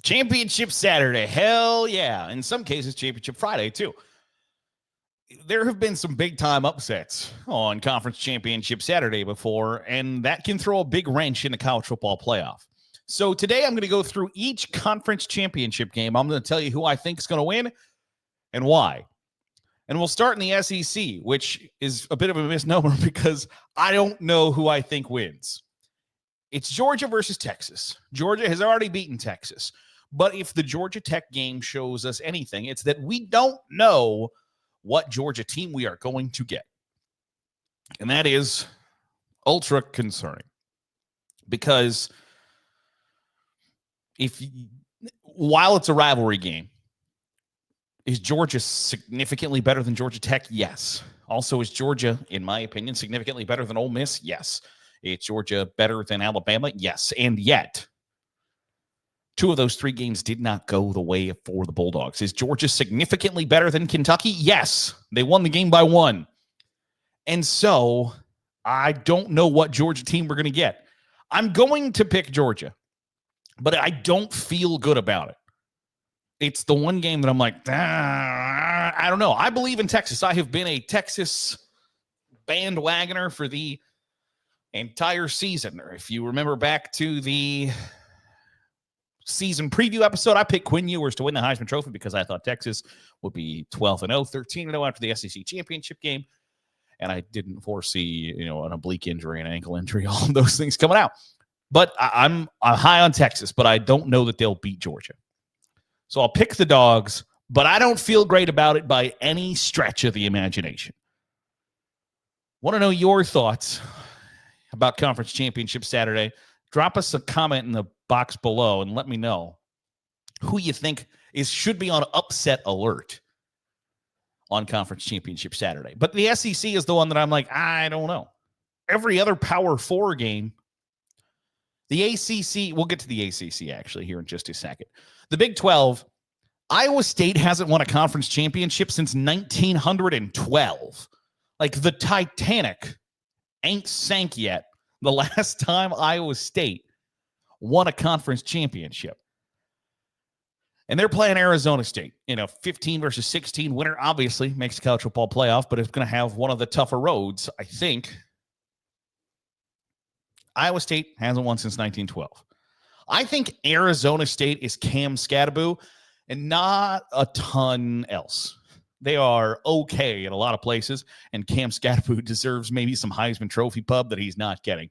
Championship Saturday. Hell yeah. In some cases, Championship Friday, too. There have been some big-time upsets on Conference Championship Saturday before, and that can throw a big wrench in the college football playoff. So today I'm going to go through each conference championship game. I'm going to tell you who I think is going to win and why. And we'll start in the SEC, which is a bit of a misnomer because I don't know who I think wins. It's Georgia versus Texas. Georgia has already beaten Texas. But if the Georgia Tech game shows us anything, it's that we don't know what Georgia team we are going to get. And that is ultra concerning. Because while it's a rivalry game, is Georgia significantly better than Georgia Tech? Yes. Also, is Georgia, in my opinion, significantly better than Ole Miss? Yes. Is Georgia better than Alabama? Yes. And yet, two of those three games did not go the way for the Bulldogs. Is Georgia significantly better than Kentucky? Yes. They won the game by 1. And so, I don't know what Georgia team we're going to get. I'm going to pick Georgia, but I don't feel good about it. It's the one game that I'm like, I don't know. I believe in Texas. I have been a Texas bandwagoner for the entire season. If you remember back to the season preview episode, I picked Quinn Ewers to win the Heisman Trophy because I thought Texas would be 12-0, 13-0 after the SEC championship game. And I didn't foresee, an oblique injury, an ankle injury, all of those things coming out. But I'm high on Texas, but I don't know that they'll beat Georgia. So I'll pick the Dogs, but I don't feel great about it by any stretch of the imagination. Want to know your thoughts about Conference Championship Saturday? Drop us a comment in the box below and let me know who you think should be on upset alert on Conference Championship Saturday. But the SEC is the one that I'm like, I don't know. Every other Power 4 game, the ACC, we'll get to the ACC actually here in just a second. The Big 12, Iowa State hasn't won a conference championship since 1912. Like the Titanic ain't sank yet the last time Iowa State won a conference championship. And they're playing Arizona State. 15 versus 16 winner obviously makes the college football playoff, but it's going to have one of the tougher roads, I think. Iowa State hasn't won since 1912. I think Arizona State is Cam Scadaboo and not a ton else. They are okay in a lot of places, and Cam Scadaboo deserves maybe some Heisman Trophy pub that he's not getting.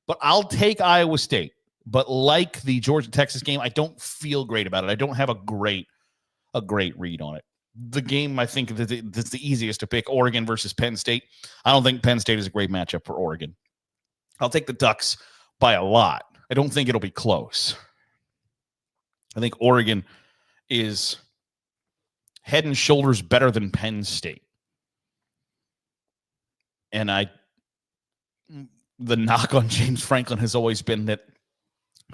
But I'll take Iowa State. But like the Georgia-Texas game, I don't feel great about it. I don't have a great read on it. The game, I think, that's the easiest to pick, Oregon versus Penn State. I don't think Penn State is a great matchup for Oregon. I'll take the Ducks by a lot. I don't think it'll be close. I think Oregon is head and shoulders better than Penn State. And the knock on James Franklin has always been that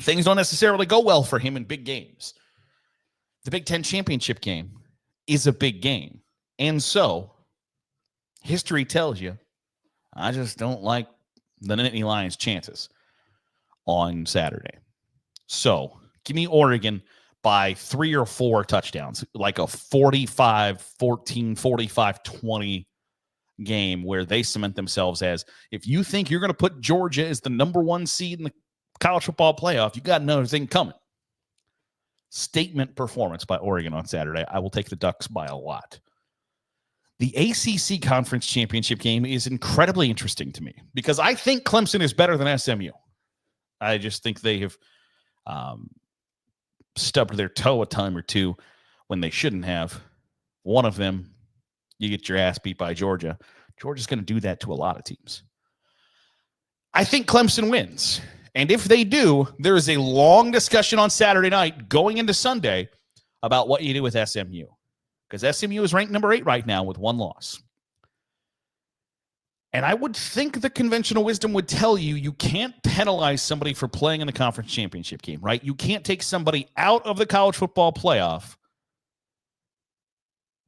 things don't necessarily go well for him in big games. The Big Ten championship game is a big game. And so, history tells you, I just don't like the Nittany Lions' chances on Saturday. So, give me Oregon by 3 or 4 touchdowns, like a 45-14, 45-20 game where they cement themselves as, if you think you're going to put Georgia as the number 1 seed in the college football playoff, you got another thing coming. Statement performance by Oregon on Saturday. I will take the Ducks by a lot. The ACC Conference Championship game is incredibly interesting to me because I think Clemson is better than SMU. I just think they have stubbed their toe a time or two when they shouldn't have. One of them, you get your ass beat by Georgia. Georgia's going to do that to a lot of teams. I think Clemson wins. And if they do, there is a long discussion on Saturday night going into Sunday about what you do with SMU. Because SMU is ranked number 8 right now with 1 loss. And I would think the conventional wisdom would tell you you can't penalize somebody for playing in the conference championship game, right? You can't take somebody out of the college football playoff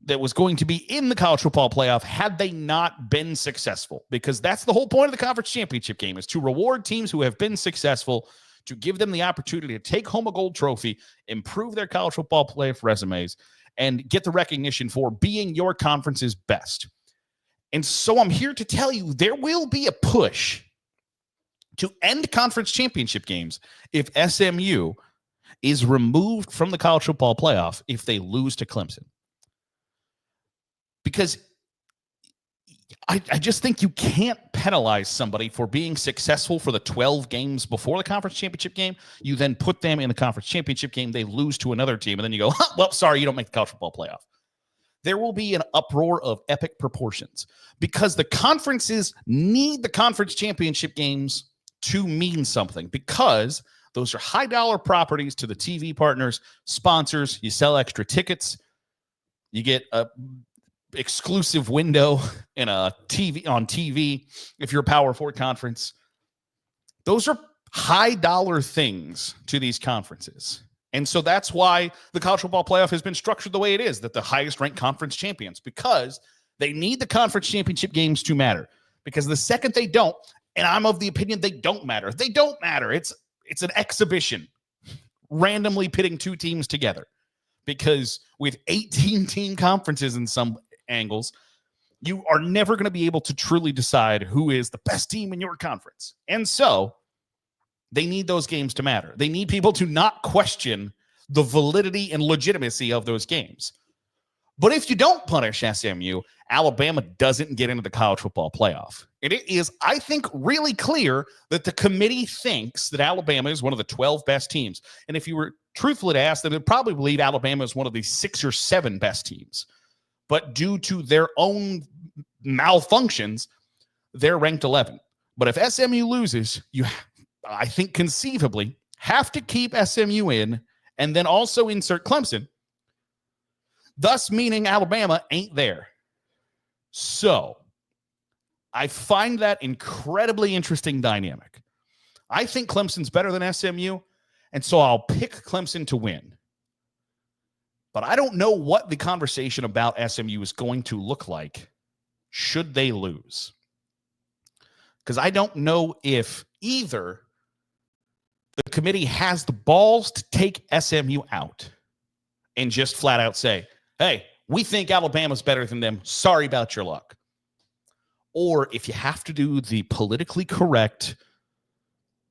that was going to be in the college football playoff had they not been successful. Because that's the whole point of the conference championship game, is to reward teams who have been successful to give them the opportunity to take home a gold trophy, improve their college football playoff resumes, and get the recognition for being your conference's best. And so I'm here to tell you there will be a push to end conference championship games if SMU is removed from the college football playoff if they lose to Clemson. Because I just think you can't penalize somebody for being successful for the 12 games before the conference championship game. You then put them in the conference championship game, they lose to another team, and then you go, well, sorry, you don't make the college football playoff. There will be an uproar of epic proportions because the conferences need the conference championship games to mean something, because those are high dollar properties to the TV partners, sponsors. You sell extra tickets. You get a exclusive window in a TV on TV if you're a Power Four conference. Those are high dollar things to these conferences. And so that's why the college football playoff has been structured the way it is, that the highest ranked conference champions, because they need the conference championship games to matter. Because the second they don't, and I'm of the opinion they don't matter. They don't matter. It's an exhibition, randomly pitting two teams together. Because with 18-team conferences in some angles, you are never going to be able to truly decide who is the best team in your conference. And so they need those games to matter. They need people to not question the validity and legitimacy of those games. But if you don't punish SMU, Alabama doesn't get into the college football playoff. And it is, I think, really clear that the committee thinks that Alabama is one of the 12 best teams. And if you were truthfully to ask them, they'd probably believe Alabama is one of the 6 or 7 best teams. But due to their own malfunctions, they're ranked 11. But if SMU loses, you, I think conceivably, have to keep SMU in and then also insert Clemson, thus meaning Alabama ain't there. So I find that incredibly interesting dynamic. I think Clemson's better than SMU, and so I'll pick Clemson to win. But I don't know what the conversation about SMU is going to look like should they lose. Because I don't know if either the committee has the balls to take SMU out and just flat out say, hey, we think Alabama's better than them. Sorry about your luck. Or if you have to do the politically correct,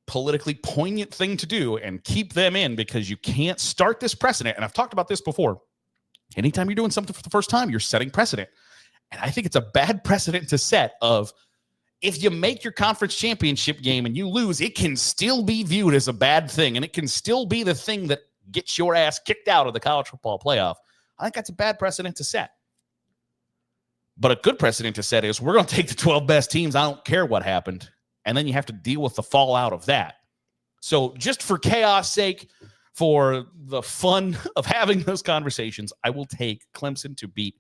politically poignant thing to do and keep them in because you can't start this precedent. And I've talked about this before. Anytime you're doing something for the first time, you're setting precedent. And I think it's a bad precedent to set of if you make your conference championship game and you lose, it can still be viewed as a bad thing. And it can still be the thing that gets your ass kicked out of the college football playoff. I think that's a bad precedent to set. But a good precedent to set is we're going to take the 12 best teams. I don't care what happened. And then you have to deal with the fallout of that. So just for chaos sake, for the fun of having those conversations, I will take Clemson to beat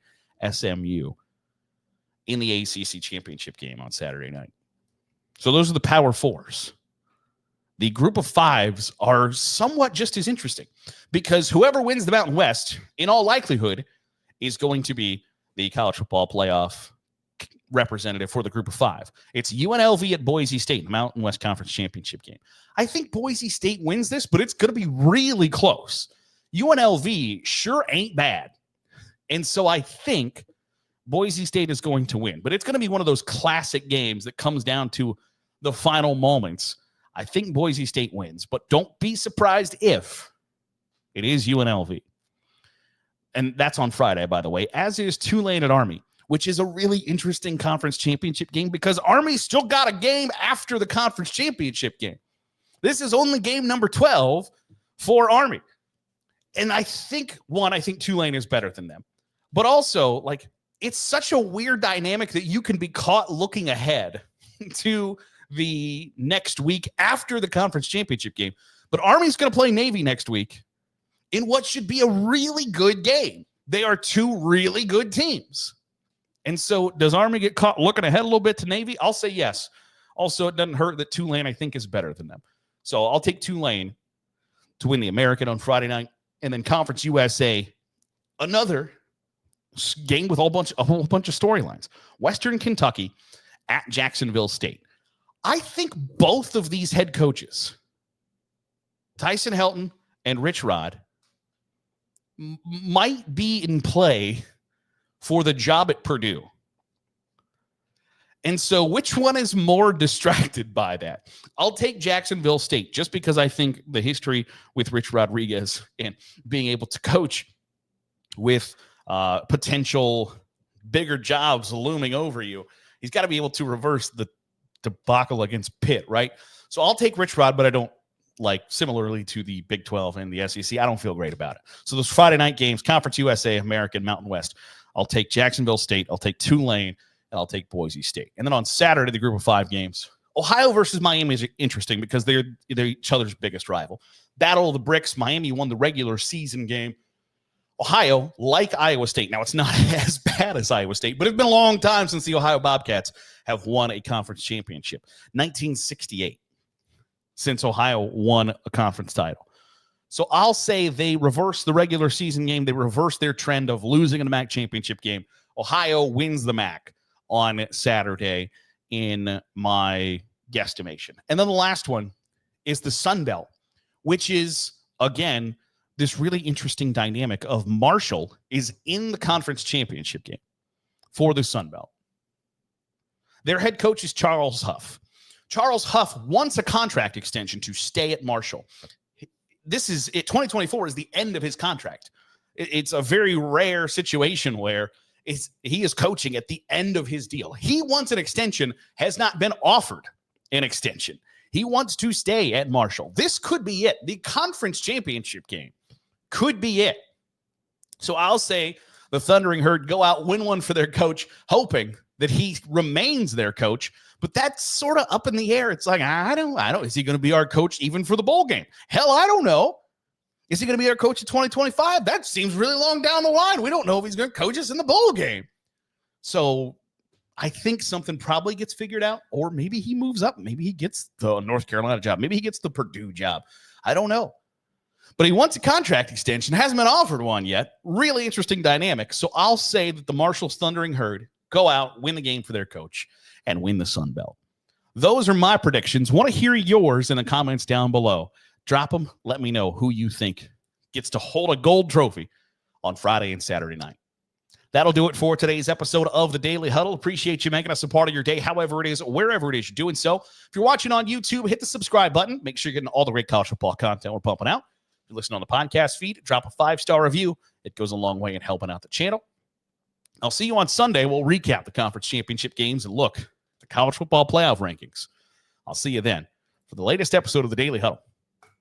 SMU in the ACC championship game on Saturday night. So those are the Power Fours. The group of fives are somewhat just as interesting because whoever wins the Mountain West, in all likelihood, is going to be the college football playoff representative for the group of five. It's UNLV at Boise State, the Mountain West Conference Championship game. I think Boise State wins this, but it's going to be really close. UNLV sure ain't bad. And so I think Boise State is going to win, but it's going to be one of those classic games that comes down to the final moments. I think Boise State wins, but don't be surprised if it is UNLV. And that's on Friday, by the way, as is Tulane at Army, which is a really interesting conference championship game because Army still got a game after the conference championship game. This is only game number 12 for Army. And I think Tulane is better than them. But also, it's such a weird dynamic that you can be caught looking ahead to the next week after the conference championship game. But Army's going to play Navy next week in what should be a really good game. They are two really good teams. And so does Army get caught looking ahead a little bit to Navy? I'll say yes. Also, it doesn't hurt that Tulane, I think, is better than them. So I'll take Tulane to win the American on Friday night. And then Conference USA, another game with a whole bunch of storylines. Western Kentucky at Jacksonville State. I think both of these head coaches Tyson Helton and Rich Rod might be in play for the job at Purdue. And so which one is more distracted by that? I'll take Jacksonville State just because I think the history with Rich Rodriguez and being able to coach with potential bigger jobs looming over you, he's got to be able to reverse the debacle against Pitt, right? So I'll take Rich Rod, but I don't like, similarly to the Big 12 and the SEC, I don't feel great about it. So those Friday night games, Conference USA, American, Mountain West, I'll take Jacksonville State, I'll take Tulane, and I'll take Boise State. And then on Saturday, the group of 5 games, Ohio versus Miami is interesting because they're each other's biggest rival. Battle of the Bricks, Miami won the regular season game. Ohio, like Iowa State. Now, it's not as bad as Iowa State, but it's been a long time since the Ohio Bobcats have won a conference championship. 1968, since Ohio won a conference title. So I'll say they reverse the regular season game. They reverse their trend of losing in the MAC championship game. Ohio wins the MAC on Saturday in my guesstimation. And then the last one is the Sun Belt, which is, again, this really interesting dynamic of Marshall is in the conference championship game for the Sun Belt. Their head coach is Charles Huff. Charles Huff wants a contract extension to stay at Marshall. 2024 is the end of his contract. It's a very rare situation where he is coaching at the end of his deal. He wants an extension, has not been offered an extension. He wants to stay at Marshall. This could be it. The conference championship game could be it. So I'll say the Thundering Herd go out, win one for their coach, hoping that he remains their coach. But that's sort of up in the air. It's like, I don't. Is he going to be our coach even for the bowl game? Hell, I don't know. Is he going to be our coach in 2025? That seems really long down the line. We don't know if he's going to coach us in the bowl game. So I think something probably gets figured out, or maybe he moves up. Maybe he gets the North Carolina job. Maybe he gets the Purdue job. I don't know. But he wants a contract extension. Hasn't been offered one yet. Really interesting dynamic. So I'll say that the Marshall's Thundering Herd go out, win the game for their coach, and win the Sun Belt. Those are my predictions. Want to hear yours in the comments down below. Drop them. Let me know who you think gets to hold a gold trophy on Friday and Saturday night. That'll do it for today's episode of the Daily Huddle. Appreciate you making us a part of your day, however it is, wherever it is you're doing so. If you're watching on YouTube, hit the subscribe button. Make sure you're getting all the great college football content we're pumping out. If you're listening on the podcast feed, drop a 5-star review. It goes a long way in helping out the channel. I'll see you on Sunday. We'll recap the conference championship games and look at the college football playoff rankings. I'll see you then for the latest episode of the Daily Huddle.